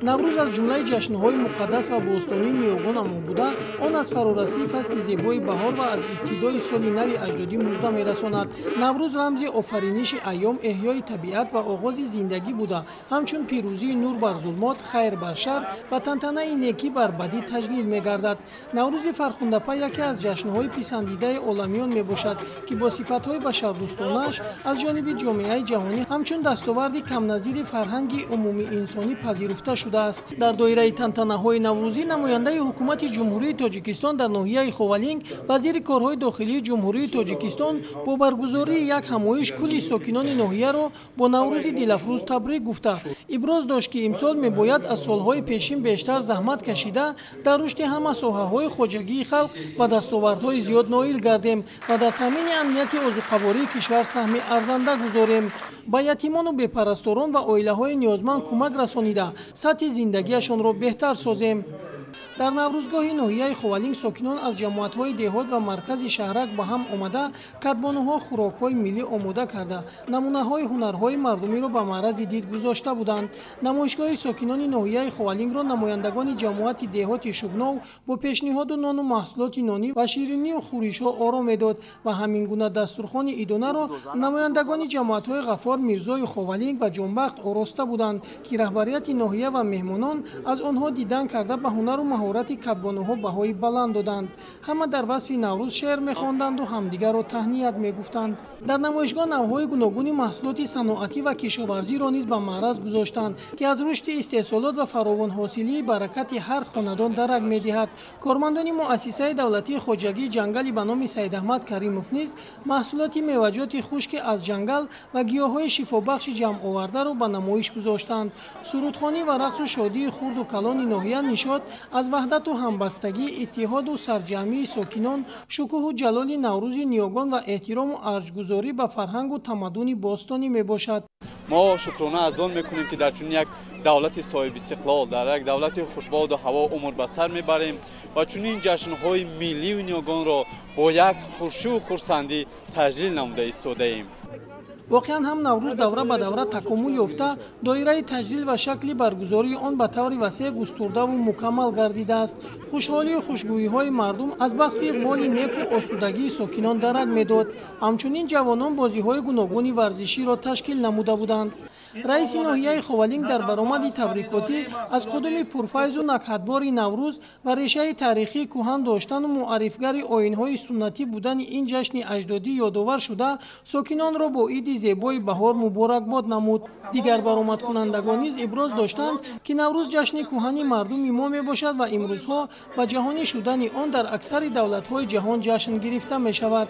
наврӯз аз ҷумлаи ҷашнҳои муқаддас ва бӯстонии миёгонамон буда, он аз фарорасии фасли зебои баҳор ва аз ибтидои соли нави аҷдодӣ мужда мерасонад. наврӯз рамзи офариниши айём, эҳёи табиат ва оғози зиндагӣ буда, ҳамчун пирӯзии нур бар зулмот, хайр бар шар ва тантанаи некӣ бар бадӣ таҷлил мегардад. наврӯзи фархундапа яке аз ҷашнҳои писандидаи оламиён мебошад, ки бо сифатҳои башардӯстонааш аз ҷониби ҷомеаи ҷаҳонӣ ҳамчун дастоварди камназири фарҳанги умуми инсонӣ пазируфта шудааст. дар доираи тантанаҳои наврӯзӣ намояндаи ҳукумати ҷумҳурии тоҷикистон дар ноҳияи Ховалинг, вазири корҳои дохилии ҷумҳурии тоҷикистон бо баргузории як ҳамоиш кулли сокинони ноҳияро бо наврӯзи дилафрӯз табрик гуфта, иброз дошт, ки имсол мебояд аз солҳои пешин бештар заҳмат кашида дар рушди ҳама соҳаҳои хоҷагии халқ ба дастовардҳои зиёд ноил гардем ва дар таъмини амнияти озуқавории кишвар саҳми арзанда гузорем. ба ятимону бепарасторон ва оилаҳои ниёзманд кӯмак расонида сатҳи зиндагиашонро беҳтар созем. дар наврӯзгоҳи ноҳияи Ховалинг сокинон аз ҷамоатҳои деҳот ва маркази шаҳрак ба ҳам омада кадбонуҳо хӯрокҳои миллӣ омода карда, намунаҳои ҳунарҳои мардумиро ба маърази дид гузошта буданд. намоишгоҳи сокинони ноҳияи Ховалингро намояндагони ҷамоати деҳоти Шугнов бо пешниҳоду нону маҳсулоти нонӣ ва ширинию хӯришҳо ором медод ва ҳамин гуна дастурхони идонаро намояндагони ҷамоатҳои Ғаффор Мирзои Ховалинг ва Ҷонбахт ороста буданд, ки раҳбарияти ноҳия ва меҳмонон аз онҳо дидан карда ба ҳунару маҳорати кадбонуҳо баҳои баланд доданд. ҳама дар васфи Наврӯз шеър мехонданду ҳамдигарро таҳният мегуфтанд. дар намоишгоҳ навъҳои гуногуни маҳсулоти саноатӣ ва кишоварзиро низ ба маъраз гузоштанд, ки аз рушди истеҳсолот ва фаровонҳосилии баракати ҳар хонадон дарак медиҳад. кормандони муассисаи давлатии хоҷагии ҷангали ба номи Саидаҳмад Каримов низ маҳсулоти меваҷоти хушки аз ҷангал ва гиёҳҳои шифобахши ҷамъовардаро ба намоиш гузоштанд. сурудхонӣ ва рақсу шодии хурду калони ноҳия нишод аз ваҳдату ҳамбастагӣ, иттиҳоду сарҷамъии сокинон, шукӯҳу ҷалоли Наврӯзи ниёгон ва эҳтирому арҷгузорӣ ба фарҳангу тамаддуни бостонӣ мебошад. мо шукрона аз он мекунем, ки дар чунин як давлати соҳибистиқлол, дар як давлати хушбоду ҳаво умр ба сар мебарем ва чунин ҷашнҳои миллию ниёгонро бо як хушӯ хурсандӣ таҷлил намуда истодаем. воқеан ҳам наврӯз давра ба давра такомул ёфта, доираи таҷлил ва шакли баргузории он ба таври васеъ густурдаву мукаммал гардидааст. хушҳолию хушгӯиҳои мардум аз бахту иқболи неку осудагии сокинон дарак медод. ҳамчунин ҷавонон бозиҳои гуногуни варзиширо ташкил намуда буданд. раиси ноҳияи Ховалинг дар баромади табрикотӣ аз қудуми пурфайзу накҳатбори Наврӯз ва решаи таърихии кӯҳан доштану муаррифгари оинҳои суннатӣ будани ин ҷашни аҷдодӣ ёдовар шуда, сокинонро бо иди зебои баҳор муборакбод намуд. дигар баромадкунандагон низ иброз доштанд, ки Наврӯз ҷашни кӯҳани мардуми мо мебошад ва имрӯзҳо ба ҷаҳонӣ шудани он дар аксари давлатҳои ҷаҳон ҷашн гирифта мешавад.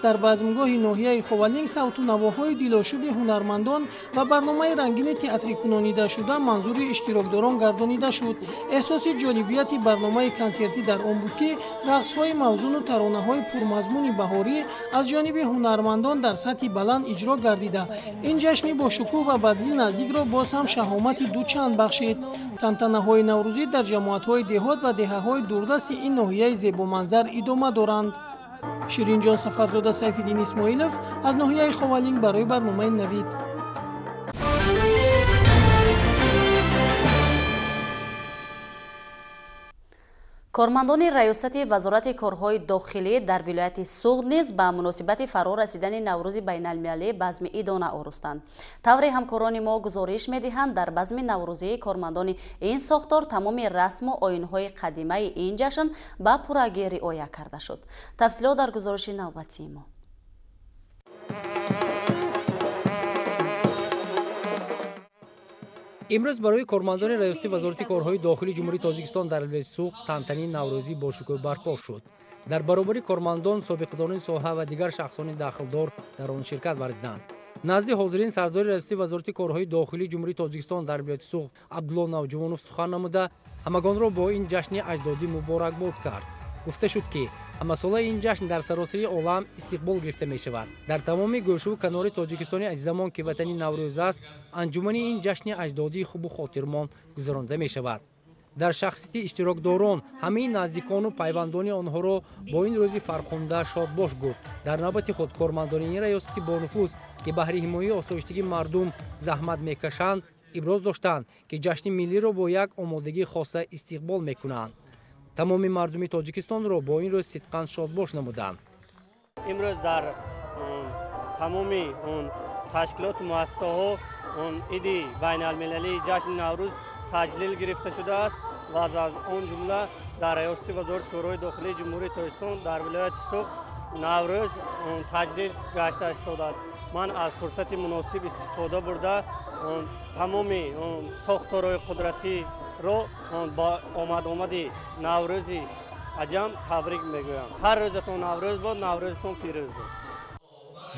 дар базмгоҳи ноҳияи Ховалинг савту навоҳои дилошуби ҳунармандон ва барномаи рангини театрӣ кунонидашуда манзури иштирокдорон гардонида шуд. эҳсоси ҷолибияти барномаи консертӣ дар он буд, ки рақсҳои мавзуну таронаҳои пурмазмуни баҳорӣ аз ҷониби ҳунармандон дар сатҳи баланд иҷро гардида, ин ҷашни бошукӯҳ ва баддил наздикро боз ҳам шаҳомати дучанд бахшид. тантанаҳои наврӯзӣ дар ҷамоатҳои деҳот ва деҳаҳои дурдасти ин ноҳияи зебоманзар идома доранд. ширинҷон Сафарзода, Сайфиддин Исмоилов аз ноҳияи Ховалинг барои барномаи Навид. кормандони раёсати вазорати корҳои дохилӣ дар вилояти Суғд низ ба муносибати фаро расидани Наврӯзи байналмилалӣ базми идона орустанд. тавре ҳамкорони мо гузориш медиҳанд, дар базми наврӯзии кормандони ин сохтор тамоми расму оинҳои қадимаи ин ҷашн ба пуррагӣ риоя карда шуд. тафсилот дар гузориши навбатии мо. имрӯз барои кормандони раёсати вазорати корҳои дохилии ҷумҳурии Тоҷикистон дар вилояти Суғд тантании наврӯзӣ бошукӯҳ барпо шуд. дар баробари кормандон, собиқдорони соҳа ва дигар шахсони дахлдор дар он ширкат варзиданд. назди ҳозирин сардори раёсати вазорати корҳои дохилии ҷумҳурии Тоҷикистон дар вилояти Суғд Абдулло Навҷувонов сухан намуда, ҳамагонро бо ин ҷашни аҷдодӣ муборакбод кард. гуфта шуд, ки ҳамасола ин ҷашн дар саросари олам истиқбол гирифта мешавад. дар тамоми гӯшаву канори Тоҷикистони азизамон, ки ватани Наврӯз аст, анҷумани ин ҷашни аҷдодии хубу хотирмон гузаронида мешавад. дар шахсияти иштирокдорон ҳамаи наздикону пайвандони онҳоро бо ин рӯзи фархонда шодбош гуфт. дар навбати худ кормандони ин раёсати бонуфуз, ки баҳри ҳимояи осоиштагии мардум заҳмат мекашанд, иброз доштанд ки ҷашни миллиро бо як омодагии хоса истиқбол мекунанд. тамоми мардуми тоҷикистонро бо ин рӯз сидқан шодбош намуданд. имрӯз дар тамоми ташкилоту муассисаҳо иди байналмилалии ҷашни наврӯз таҷлил гирифта шудааст ва аз он ҷумла дар раёсати вазорати корҳои дохилии ҷумҳурии тоҷикистон дар вилояти Суғ наврӯз таҷлил гашта истодааст. ман аз фурсати муносиб истифода бурда тамоми сохторҳои қудратиро ба омади наврӯзи аҷам табрик мегӯям. ҳар рӯзатон наврӯз бод, наврӯзатон фирӯз бод.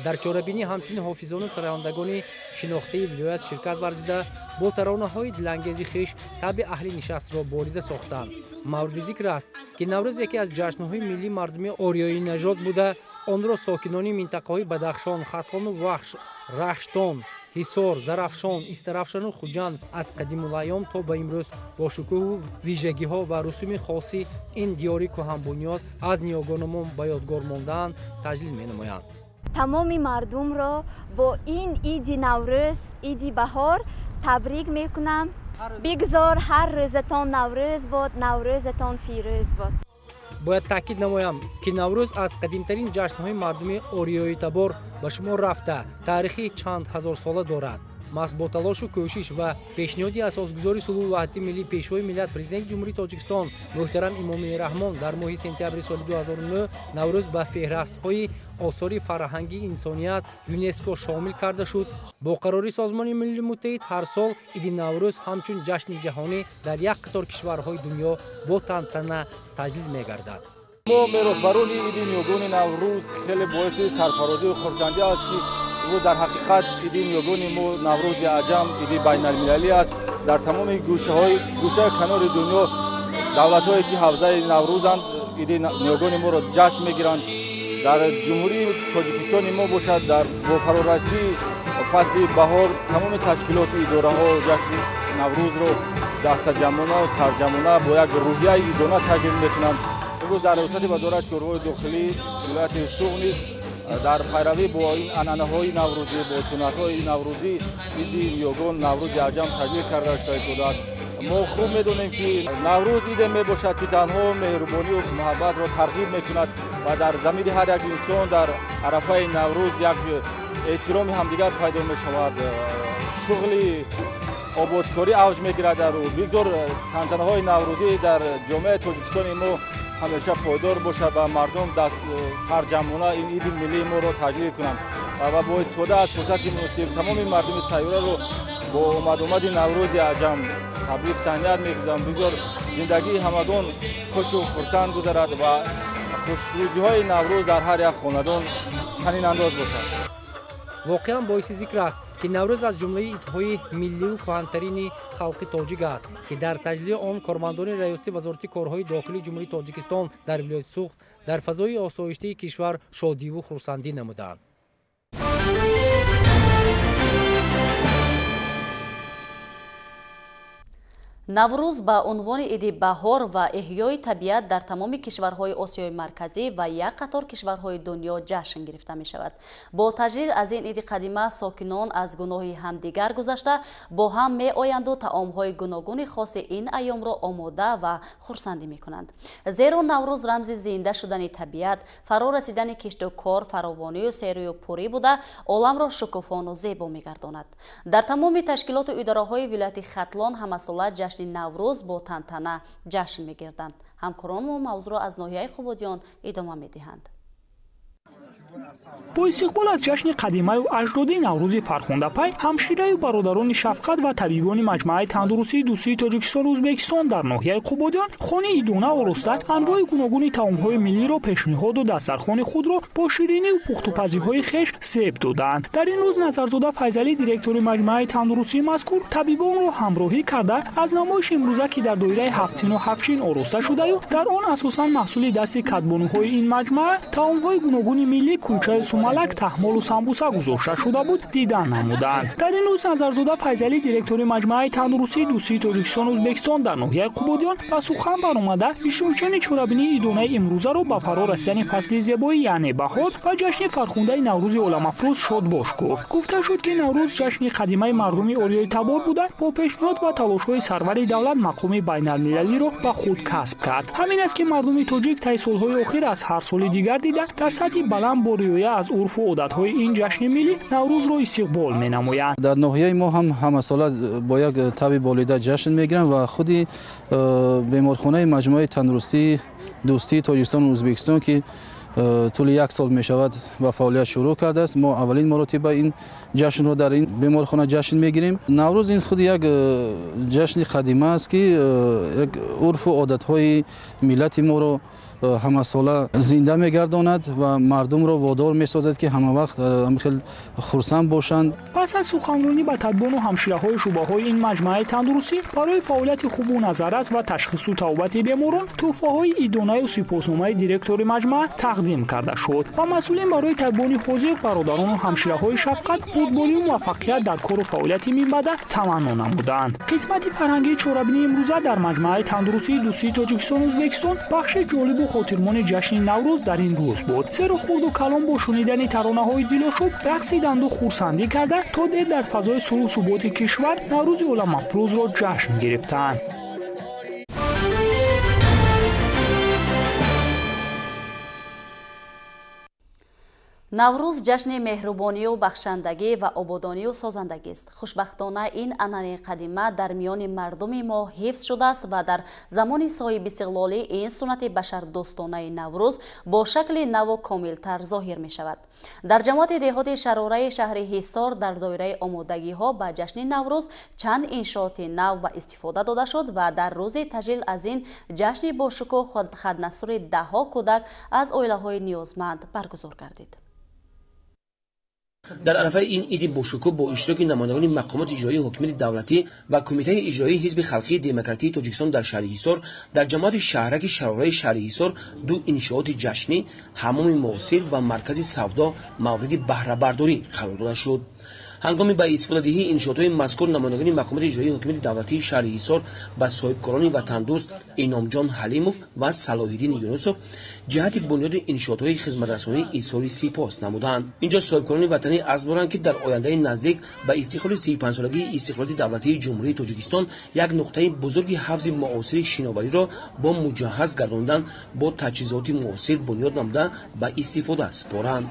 дар чорабинӣ ҳамчунин ҳофизону сарояндагони шинохтаи вилоят ширкат варзида бо таронаҳои дилангези хиш таби аҳли нишастро болида сохтанд. мавриди зикр аст ки наврӯз яке аз ҷашнҳои миллии мардуми ориёи нажод буда онро сокинони минтақаҳои Бадахшон, Хатқону Вахш, Рахштон, Ҳисор, Зарафшон, Истарафшону Хуҷанд аз қадимулайём то ба имрӯз бо шукӯҳу вижагиҳо ва русуми хоси ин диёри кӯҳанбунёд аз ниёгонамон ба ёдгор мондаанд таҷлил менамоянд. тамоми мардумро бо ин иди наврӯз, иди баҳор табрик мекунам. бигзор ҳар рӯзатон наврӯз бод, наврӯзатон фирӯз бод. бояд таъкид намоям ки наврӯз аз қадимтарин ҷашнҳои мардуми ориёи табор ба шумор рафта таърихи чанд ҳазорсола дорад. мас бо талошу кӯшиш ва пешниҳоди асосгузори сулҳу ваҳдати миллӣ пешвои миллат президенти ҷумҳурии Тоҷикистон муҳтарам Имомилли Раҳмон дар моҳи сентябри соли 2009 наврӯз ба феҳрастҳои осори фарҳангии инсоният ЮНЕСКО шомил карда шуд. бо қарори Созмони Миллии Муттаҳид ҳар сол иди наврӯз ҳамчун ҷашни ҷаҳонӣ дар як қатор кишварҳои дунё бо тантана таҷлил мегардад. мо меросбарони иди ниёгони наврӯз хеле боиси сарфарозию хурсандӣ аст ки дар ҳақиқат иди ниёгони мо наврӯзи аҷам иди байналмилалӣ аст. дар тамоми гӯшаи канори дунё давлатҳое ки ҳавзаи наврӯзанд иди ниёгони моро ҷашн мегиранд. дар ҷумҳурии тоҷикистони мо бошад дар бо фарорасии фасли баҳор тамоми ташкилоту идораҳо ҷашни наврӯзро дастаҷамона сарҷамона бо як рӯҳияи идона таҷлил мекунанд. имрӯз дар раёсати вазорати корҳои дохилии вилояти Суғ низ дар пайравӣ бо ин анъанаҳои наврӯзӣ бо суннатҳои наврӯзӣ иди ниёгон наврӯзи аҷам таҷлил карда шудааст. мо хуб медонем ки наврӯз иде мебошад ки танҳо меҳрубонию муҳаббатро тарғиб мекунад ва дар замири ҳар як инсон дар арафаи наврӯз як эҳтироми ҳамдигар пайдо мешавад. шуғли ободкорӣ авҷ мегирад. бигзор тантанаҳои наврӯзӣ дар ҷомеаи тоҷикистони мо ҳамеша пойдор бошад ва мардум сарҷамона ин иди миллии моро таҷлил кунанд ва бо истифода аз фурсати муносиб тамоми мардуми сайёраро бо омади наврӯзи аҷам табрик таҳният мекунам. бигзор зиндагии ҳамагон хушу хурсанд гузарад ва хушрӯзиҳои наврӯз дар ҳар як хонадон танинандоз бошад. воқеан боиси зикр аст ки наврӯз аз ҷумлаи идҳои миллию кӯҳантарини халқи тоҷик аст ки дар таҷлили он кормандони раёсати вазорати корҳои дохилии ҷумҳурии Тоҷикистон дар вилояти Суғ дар фазои осоиштаи кишвар шодиву хурсандӣ намуданд. наврӯз ба унвони иди баҳор ва эҳёи табиат дар тамоми кишварҳои Осиёи марказӣ ва як қатор кишварҳои дунё ҷашн гирифта мешавад. бо таҷлил аз ин иди қадима сокинон аз гуноҳи ҳамдигар гузашта бо ҳам меоянду таомҳои гуногуни хоси ин айёмро омода ва хурсандӣ мекунанд. зеро наврӯз рамзи зинда шудани табиат, фаро расидани кишту кор, фаровонию серую пурӣ буда оламро шукуфону зебо мегардонад. дар тамоми ташкилоту идораҳои вилояти Хатлон ҳамасола ҷашни наврӯз бо тантана ҷашн мегирданд. ҳамкорон мо мавзӯъро аз ноҳияи Хубодиён идома медиҳанд. бо истиқбол аз ҷашни қадимаю аҷдодии наврӯзи фархондапай ҳамшираю бародарони шафқат ва табибони маҷмӯаи тандурустии дӯстии Тоҷикистону Ӯзбекистон дар ноҳияи Қубодиён хонаи идона ороста анвои гуногуни таомҳои миллиро пешниҳоду дастархони худро бо ширинию пухтупазиҳои хеш зеб доданд. дар ин рӯз Назарзода Файзалӣ, директори маҷмӯаи тандурустии мазкур, табибонро ҳамроҳӣ карда аз намоиши имрӯза ки дар доираи ҳафтсину ҳафтшин ороста шудаю дар он асосан маҳсули дасти кадбонуҳои ин маҷмӯа таомҳои гуногуни миллӣ кӯчаи Сумалак таҳмолу самбуса гузошта шуда буд дидан намуданд. Дар ин рӯз Назарзода Файзалӣ, директори маҷмӯаи тандурустии дӯстии Тоҷикистону Ӯзбекистон дар ноҳияи Қубодиён ба сухан баромада ишtirokчиёни чорабинии идонаи имрӯзаро ба фаро расидани фасли зебоӣ яъне баҳор ва ҷашни фархундаи Наврӯзи оламафрӯз шодбош гуфт. Гуфта шуд ки Наврӯз ҷашни қадимаи мардуми ориёи табор буда бо пешниҳод ва талошҳои сарвари давлат мақоми байналмилалиро ба худ касб кард. Ҳамин аст ки мардуми тоҷик таи солҳои охир аз ҳар соли дигар дида дар сатҳи баланд бо риоя аз урфу одатҳои ин ҷашни миллӣ Наврӯзро истиқбол менамоянд. дар ноҳияи мо ҳам ҳамасола бо як таби болида ҷашн мегиранд ва худи беморхонаи маҷмӯаи тандурустии дӯстии Тоҷикистону Ӯзбекистон ки тӯли як сол мешавад ба фаъолият шурӯъ кардааст. Мо аввалин маротиба ин ҷашнро дар ин беморхона ҷашн мегирем. Наврӯз ин худи як ҷашни қадима аст ки як урфу одатҳои миллати моро ҳамасола зинда мегардонад ва мардумро водор месозад ки ҳамавақт хел хурсанд бошанд. пас аз суханронӣ ба тадбону ҳамшираҳои шӯъбаҳои ин маҷмӯаи тандурустӣ барои фаъолияти хубу назаррас ва ташхису тавбати беморон тӯҳфаҳои идонаю сипосномаи директори маҷмӯа тақдим карда шуд ва масъулин барои тадбони ҳозир бародарону ҳамшираҳои шафқат бурдборию муваффақият дар кору фаъолияти минбаъда таманно намуданд. қисмати фарҳангии чорабинии имрӯза дар маҷмӯаи тандурустии дӯстии Тоҷикистону Ӯзбекистон бахши ҷолибу хотирмони ҷашни Наврӯз дар ин рӯз буд. Серу хурду калон бо шунидани таронаҳои дилошӯб рақсиданду хурсандӣ карда то дер дар фазои сулҳу суботи кишвар Наврӯзи оламафрӯзро ҷашн гирифтанд. наврӯз ҷашни меҳрубонию бахшандагӣ ва ободонию созандагист. хушбахтона ин анъанаи қадима дар миёни мардуми мо ҳифз шудааст ва дар замони соҳибистиқлолӣ ин суннати башардӯстонаи наврӯз бо шакли наву комилтар зоҳир мешавад. дар ҷамоати деҳоти шарораи шаҳри Ҳисор дар доираи омодагиҳо ба ҷашни наврӯз чанд иншооти нав ба истифода дода шуд ва дар рӯзи таҷлил аз ин ҷашни бошукӯҳ хаднасури даҳҳо кӯдак аз оилаҳои ниёзманд баргузор гардид. дар арафаи ин иди бошукӯ бо иштироки намояндагони мақомоти иҷроии ҳокимияти давлатӣ ва кумитаи иҷроии ҳизби халқии демократии Тоҷикистон дар шаҳри Ҳисор дар ҷамоати шаҳраки шарораи шаҳри Ҳисор ду иншооти ҷашнӣ, ҳамоми муосир ва маркази савдо мавриди баҳрабардорӣ қарор дода шуд. ҳангоми ба истифодадиҳии иншоотҳои мазкур намояндагони мақомоти иҷроии ҳокимияти давлатии шаҳри Ҳисор ба соҳибкорони ватандӯст Иномҷон Ҳалимов ва Салоҳиддин Юнусов ҷиҳати бунёди иншоотҳои хизматрасонӣ изҳори сипос намуданд. инҷо соҳибкорони ватанӣ арз буранд ки дар ояндаи наздик ба ифтихори 35-солагии истиқлолияти давлатии ҷумҳурии Тоҷикистон як нуқтаи бузурги ҳафзи муосири шиновариро бо муҷаҳҳаз гардондан бо таҷҳизоти муосир бунёд намуда ба истифода супоранд.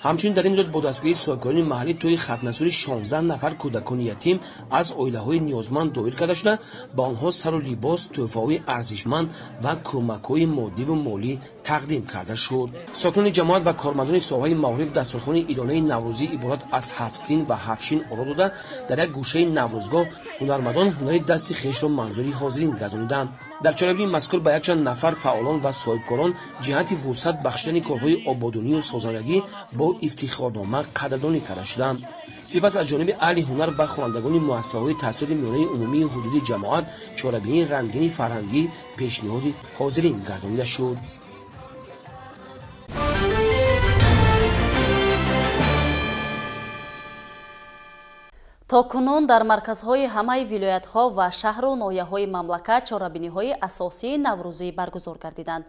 ҳамчунин дар ин рӯз бо дастгирии соҳибкорони маҳаллӣ тӯи хатнасури 16 нафар кӯдакони ятим аз оилаҳои ниёзманд доир карда шуда ба онҳо сару либос, тӯҳфаҳои арзишманд ва кӯмакҳои моддиву молӣ тақдим карда шуд. сокинони ҷамоат ва кормандони соҳаи мағриб дастурхони идонаи наврӯзӣ иборат аз 7 син ва 7 шин оро дода дар як гӯшаи наврӯзгоҳ ҳунармандон ҳунари дасти хешро манзури ҳозирин гардониданд. дар чорабини мазкур ба якчанд нафар фаъолон ва соҳибкорон ҷиҳати вусъат бахшидани корҳои ободонию созандагӣ бо ифтихорнома қадрдонӣ карда шуданд. сипас аз ҷониби аҳли ҳунар ва хонандагони муассисаҳои таҳсилоти миёнаи умумии ҳудуди ҷамоат чорабинии рангини фарҳангӣ пешниҳоди ҳозирин гардонида шуд. то кунун дар марказҳои ҳамаи вилоятҳо ва шаҳру ноҳияҳои мамлакат чорабиниҳои асосии наврӯзӣ баргузор гардиданд.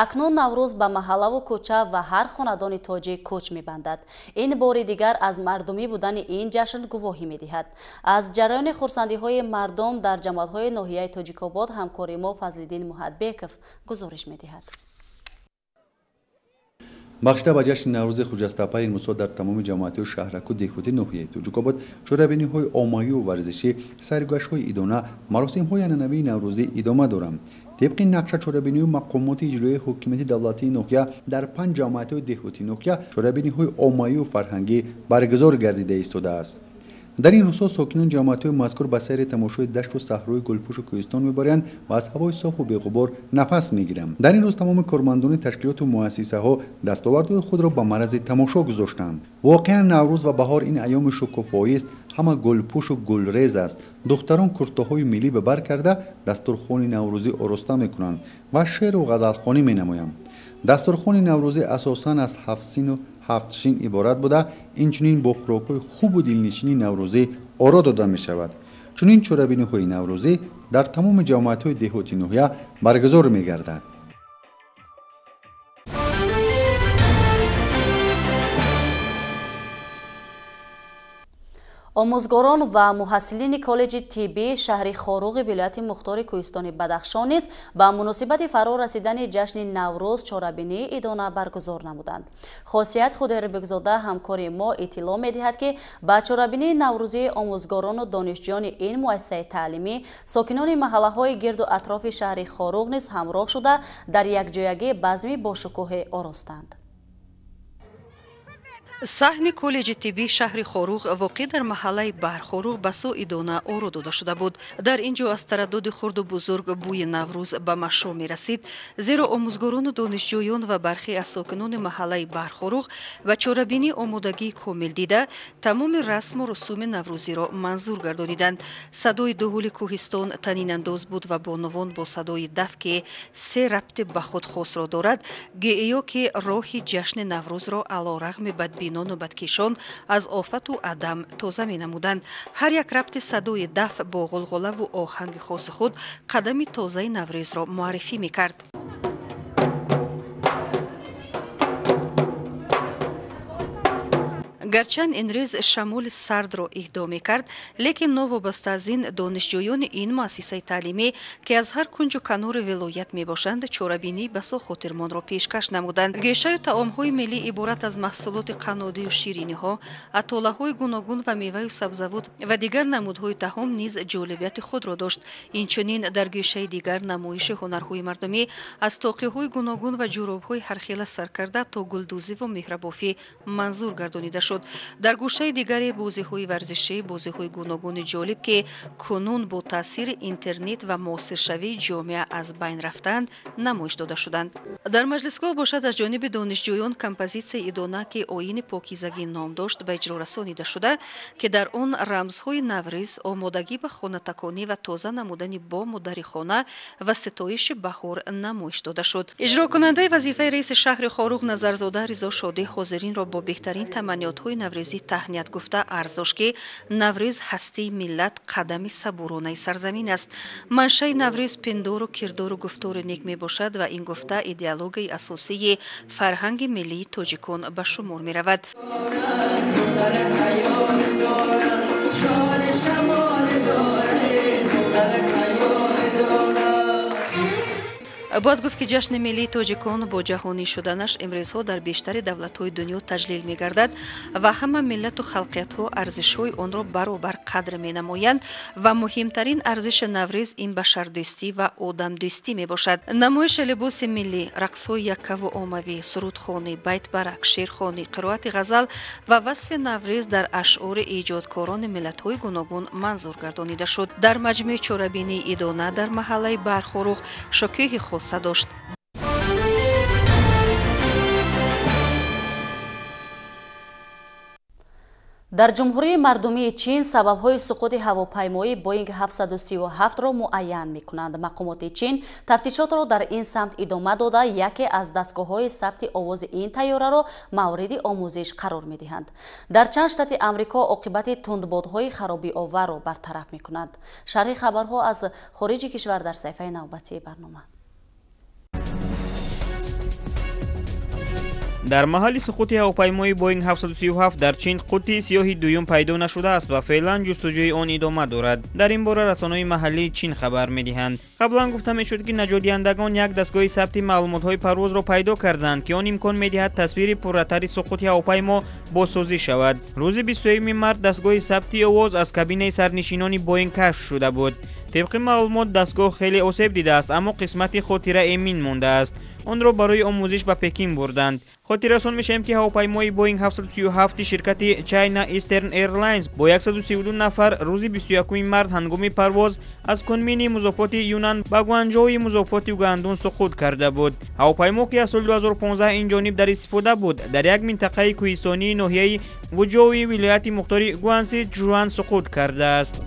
акнун наврӯз ба маҳаллаву кӯча ва ҳар хонадони тоҷик кӯч мебандад. ин бори дигар аз мардумӣ будани ин ҷашн гувоҳӣ медиҳад. аз ҷараёни хурсандиҳои мардум дар ҷамоатҳои ноҳияи Тоҷикобод ҳамкори мо Фазлиддин Муҳадбеков гузориш медиҳад. бахшида ба ҷашни наврӯзи хуҷастапа имрӯзҳо дар тамоми ҷамоатиҳои шаҳраку деҳотӣ ноҳияи Тоҷикобод чорабиниҳои оммавиву варзишӣ, сайргӯяшҳои идона, маросимҳои анъанавии наврӯзӣ идома доранд. طبق نقشه چرابینی و مقامات اجرایی حکومت دولتی نوحیه در 5 جامعه دهاتی نوحیه چرابینی‌های عمومی و فرهنگی برگزار گردیده ایستاده است. در این روزها ساکنان جامعه‌های مذکور به سیر تماشای دشت و صحرای گلپوش و کوهستان می‌برند و از هوای صاف و بی‌غبار نفس می‌گیرند. در این روز تمام کارمندان تشکیلات و مؤسسه‌ها دستاوردهای خود را به معرض تماشا گذاشتند. واقعا نوروز و بهار این ایام شکوفایی است، همه گلپوش و گلریز است. دختران کرته‌های ملی به بر کرده دسترخوان نوروزی آراسته می‌کنند و شعر و غزلخوانی می‌نمایند. دسترخوان نوروزی اساساً از 7 سین و 7 شین عبارت بوده اینچنین با خوراک‌های خوب و دلنشینی نوروزی آرا داده می شود. چنین چورابینی‌های نوروزی در تمام جامعه‌های دهاتی ناحیه برگزار می گردد. آموزگاران و محصلین کالج طبی شهر خاروغ ولایت مختار کوهستان بدخشان نیز با مناسبت فرا رسیدن جشن نوروز چاره‌بینی ایدانه برگزار نمودند. خاصیت خدایربگزاده همکار ما اطلاع می‌دهد که با چاره‌بینی نوروزی آموزگاران و دانشجویان این مؤسسه تعلیمی ساکنان محله‌های گرد و اطراف شهر خاروغ نیز همراه شده در یکجایگی بزمی باشکوه آراستند. صحن کالج طبی شهر خاروغ واقع در محله برخاروغ به سوی دانه آرا داده شده بود. در اینجا از تردد خرد و بزرگ بوی نوروز به مشام می رسید، زیرا آموزگاران و دانشجویان و برخی از ساکنان محله برخاروغ و چاره‌بینی آمادگی کامل دیده تمام رسم و رسوم نوروزی را منظور گردانیدند. صدای دهل کوهستان طنین انداز بود و بانوان با صدای دف که سه ربط به خود خاص را دارد گویا که راه جشن نوروز را علیرغم بدبینی و بدکشان از آفت و عدم تازه می نمودند. هر یک ربط صدای دف با غلغله و آهنگ خاص خود قدم تازه نوروز را معرفی می کرد. گرچند این روز شمال سرد را اهدا می کرد، لیکن نوابسته از این دانشجویان این مؤسسه تعلیمی که از هر کنج و کنار ولایت می باشند چاره‌بینی بسا خاطرمان را پیشکش نمودند. گیشه طعام‌های ملی عبارت از محصولات قنادی و شیرینی ها، اتوله‌های گوناگون و میوه و سبزیجات و دیگر نمودهای طعام نیز جالبیت خود را داشت. اینچنین در گیشه دیگر نمایش هنرهای مردمی از طاقی‌های گوناگون و جوراب‌های هرخیله سرکرده تا گلدوزی و مهربافی منظور گردانیده شد. در گوشه دیگری بازی‌های ورزشی، بازی‌های گوناگون جالب که کنون با تاثیر اینترنت و معاصرشوی جامعه از بین رفتند نمایش داده شدند. در مجلسگاه باشد از جانب دانشجویان کمپوزیسیای ایدانه که آیین پاکیزگی نام داشت به اجرا رسانیده شده که در آن رمزهای نوروز، آمادگی به خانه‌تکانی و تازه نمودن بام و در خانه و ستایش بهار نمایش داده شد. اجرا کننده وظیفه رئیس شهر خاروغ نظرزاده رضا شادی حاضرین را با بهترین تمنیات‌های نوروزی تهنیت گفته عرض داشت که نوروز هستی ملت قدم صبورانه سرزمین است. منشأ نوروز پندار و کردار و گفتار نیک می باشد و این گفته ایدئولوژی اساسی فرهنگ ملی تاجیکان به شمار می رود. باید گفت که جشن ملی تاجیکان با جهانی شدنش امروزها در بیشتر دولت‌های دنیا تجلیل می‌گردد و همه ملت و خلقیت‌ها ارزش‌های آن را برابر قدر می‌نمایند و مهمترین ارزش نوروز این بشردوستی و آدمدوستی می‌باشد. نمایش لباس ملی، رقص‌های یکه و عاموی، سرودخوانی، بیت برک، شعرخوانی، قرائت غزل و وصف نوروز در اشعار ایجادکاران ملت‌های گوناگون منظور گردانیده شد. در مجمع چاره‌بینی ایدانه در محله برخاروغ شکوه خاص داشت. در جمهوری مردمی چین سبب‌های سقوط هواپیمای بوینگ 737 را معین می‌کنند. مقامات چین تفتیشات را در این سمت ادامه داده یکی از دستگاه‌های ثبت آواز این طیاره را مورد آموزش قرار می‌دهند. در چند شتات آمریکا عاقبت تندبادهای خرابی آور را برطرف می‌کنند. شرح خبرها از خارج کشور در صفحه نوبتی برنامه. در محل سقوط هواپیمای بوینگ 737 در چین قطع سیاه دوم پیدا نشده است و فعلا جستجوی آن ادامه دارد. در این باره رسانه‌های محلی چین خبر می‌دهند. قبلا گفته می‌شد که نجات دهندگان یک دستگاه ثبت معلومات‌های پرواز را پیدا کردند که آن امکان می‌دهد تصویر پررتر سقوط هواپیما بازسازی شود. روز 21 مارس دستگاه ثبت آواز از کابینه سرنشینان بوینگ کشف شده بود. طبق معلومات دستگاه خیلی آسیب دیده است اما قسمت خاطره امین مانده است. آن را برای آموزش به پکین بردند. خاطر رسان میشیم که هواپیمای بوینگ 737 شرکت چاینا ایسترن ایرلاینز با 132 نفر روز 21 مارس هنگام پرواز از کنمین مضافات یونان به گوانجوی مضافات اوگاندون سقوط کرده بود. هواپیما که از سال 2015 این جانب در استفاده بود در یک منطقه کوهستانی ناحیه وجوی ولایت مختار گوانسی جوان سقوط کرده است.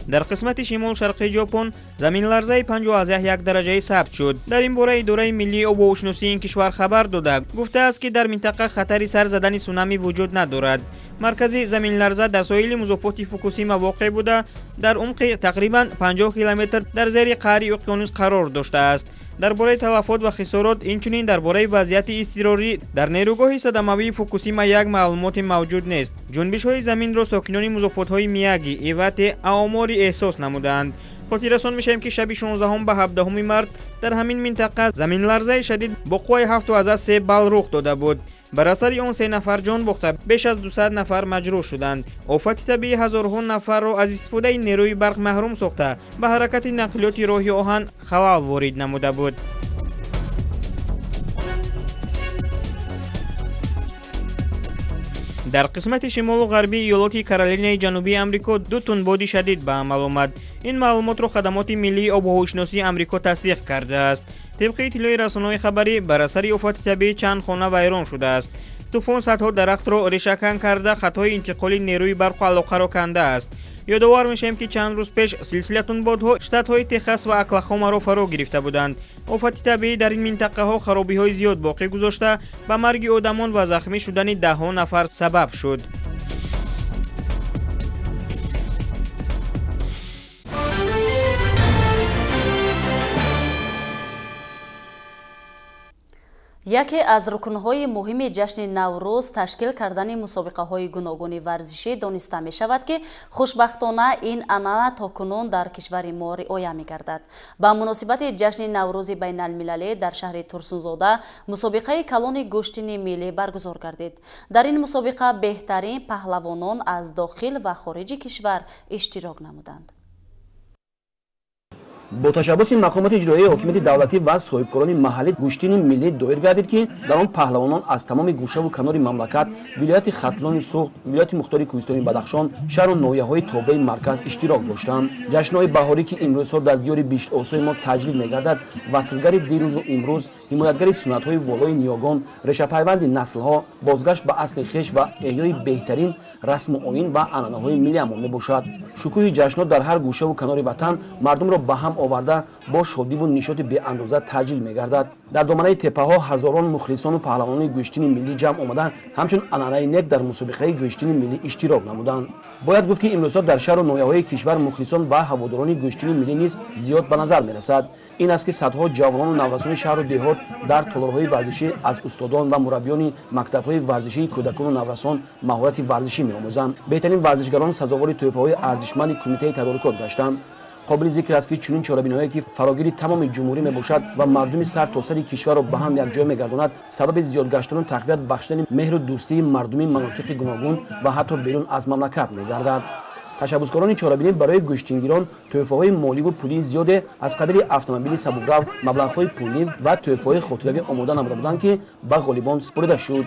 дар қисмати шимол шарқии ҷопон заминларзаи 5.1 дараҷаи сабт шуд. дар ин бора идораи миллии обовушносии ин кишвар хабар дода гуфтааст ки дар минтақа хатари сар задани сунами вуҷуд надорад. маркази заминларза дар соҳили музофоти Фукусима воқеъ буда дар умқи тақрибан 50 километр дар зери қаъри уқёнус қарор доштааст. дар бораи талафот ва хисорот инчунин дар бораи вазъияти изтирорӣ дар нерӯгоҳи садамавии Фукусима як маълумоте мавҷуд нест. ҷунбишҳои заминро сокинони музофотҳои Мияги, Ивате, Аомори эҳсос намуданд. хотиррасон мешавем ки шаби 16 ба 17 март дар ҳамин минтақа заминларзаи шадид бо қувваи 7.3 балл рух дода буд. бар асари он 3 нафар ҷон бохта, беш аз 200 нафар маҷрӯҳ шуданд. офати табиӣ ҳазорҳо нафарро аз истифодаи нерӯи барқ маҳрум сохта, ба ҳаракати нақлиёти роҳи оҳан халал ворид намуда буд. дар қисмати шимолу ғарбии иёлоти Каролинаи ҷанубии Амрико 2 тунбоди шадид ба амал омад. ин маълумотро хадамоти миллии обҳовошиносии Амрико тасдиқ кардааст. طبق اطلاع رسانه‌های خبری بر اثر آفات طبیعی چند خانه ویران شده است. طوفان صدها درخت را ریشه‌کن کرده خطای انتقال نیروی برق و علاقه را کنده است. یادآور میشیم که چند روز پیش سلسله تندبادها شتات‌های تگزاس و اوکلاهوما را فرا گرفته بودند. آفات طبیعی در این منطقه ها خرابی‌های زیاد باقی گذاشته و مرگ آدمان و زخمی شدن ده‌ها نفر سبب شد. яке аз рукнҳои муҳими ҷашни наврӯз ташкил кардани мусобиқаҳои гуногуни варзишӣ дониста мешавад ки хушбахтона ин анъана токунун дар кишвари мо риоя мегардад. ба муносибати ҷашни наврӯзи байналмилалӣ дар шаҳри Турсунзода мусобиқаи калони гӯштини миллӣ баргузор гардид. дар ин мусобиқа беҳтарин паҳлавонон аз дохил ва хориҷи кишвар иштирок намуданд. бо ташаббуси мақомоти иҷроии ҳокимияти давлатӣ ва соҳибкорони маҳаллӣ гӯштини миллӣ доир гардид ки дар он паҳлавонон аз тамоми гӯшаву канори мамлакат, вилояти Хатлони Суғд, вилояти Мухтори Кӯҳистони Бадахшон, шаҳру ноҳияҳои тобаи марказ иштирок доштанд. ҷашнҳои баҳорӣ ки имрӯзҳо дар диёри Бишт Осои мо таҷлил мегардад, васлгари дирӯзу имрӯз, ҳимоятгари суннатҳои волои ниёгон, решапайванди наслҳо, бозгашт ба асли хеш ва эҳёи беҳтарин расму оин ва анъанаҳои миллиамон мебошад. шукӯҳи ҷашнҳо дар ҳар гӯшаву канори ватан мардумро ба ҳам оварда бо шодиву нишоти беандоза таҷлил мегардад. дар доманаи теппаҳо ҳазорон мухлисону паҳлавонони гӯштини миллӣ ҷамъ омада ҳамчун анъанаи нек дар мусобиқаи гӯштини миллӣ иштирок намуданд. бояд гуфт ки имрӯзҳо дар шаҳру ноҳияҳои кишвар мухлисон ва ҳаводорони гӯштини миллӣ низ зиёд ба назар мерасад. ин аст ки садҳо ҷавонону наврасони шаҳру деҳот дар толорҳои варзишӣ аз устодон ва мураббиёни мактабҳои варзишии кӯдакону наврасон маҳорати варзишӣ меомӯзанд. беҳтарин варзишгарон сазовори тӯҳфаҳои арзишманди кумитаи тадорикот гаштанд. қобили зикр аст ки чунин чорабиниҳое ки фарогири тамоми ҷумҳурӣ мебошад ва мардуми сар то сари кишварро ба ҳам якҷоя мегардонад, сабаби зиёдгаштану тақвият бахшидани меҳру дӯстии мардуми манотиқи гуногун ва ҳатто берун аз мамлакат мегардад. ташаббускорони чорабинӣ барои гӯштингирон тӯҳфаҳои моливу пулии зиёде аз қабили автомобили сабукрав, маблағҳои пулнив ва тӯҳфаҳои хотиравӣ омода намуда буданд ки ба ғолибон супорида шуд.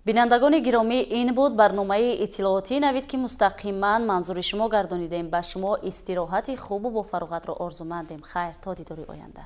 бинандагони гиромӣ, ин буд барномаи иттилоотии навид ки мустақиман манзури шумо гардонидем. ба шумо истироҳати хубу бо фароғатро орзумандем. хайр, то дидори оянда.